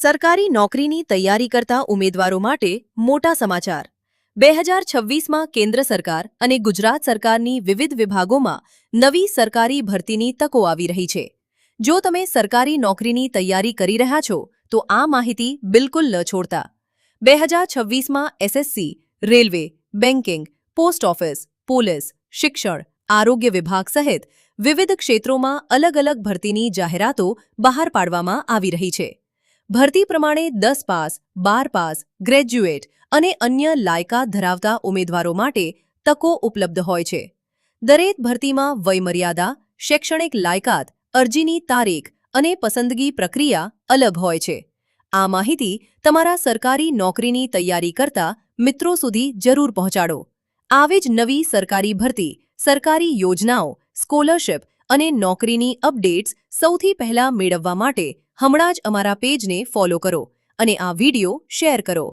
સરકારી નોકરીની તૈયારી કરતા ઉમેદવારો માટે મોટા સમાચાર 2026માં કેન્દ્ર સરકાર અને ગુજરાત સરકારની વિવિધ વિભાગોમાં નવી સરકારી ભરતીની તકો આવી રહી છે। જો તમે સરકારી નોકરીની તૈયારી કરી રહ્યા છો તો આ માહિતી બિલકુલ ન છોડતા। 2026માં SSC, railway, banking, post office, police, શિક્ષણ, આરોગ્ય વિભાગ સહિત વિવિધ ક્ષેત્રોમાં અલગ-અલગ ભરતીની જાહેરાતો બહાર પાડવામાં આવી રહી છે। ભરતી પ્રમાણે 10 પાસ, 12 પાસ, ગ્રેજ્યુએટ અને અન્ય લાયકાત ધરાવતા ઉમેદવારો માટે તકો ઉપલબ્ધ હોય છે। દરેક ભરતીમાં વયમર્યાદા, શૈક્ષણિક લાયકાત, અરજીની તારીખ અને પસંદગી પ્રક્રિયા અલગ હોય છે। આ માહિતી તમારા સરકારી નોકરીની તૈયારી કરતા મિત્રો સુધી જરૂર પહોંચાડો। આવી જ નવી સરકારી ભરતી, સરકારી યોજનાઓ, સ્કોલરશિપ અને નોકરીની અપડેટ્સ સૌથી પહેલા મેળવવા માટે હમણાં જ અમારા પેજને ફોલો કરો અને આ વિડિયો શેર કરો।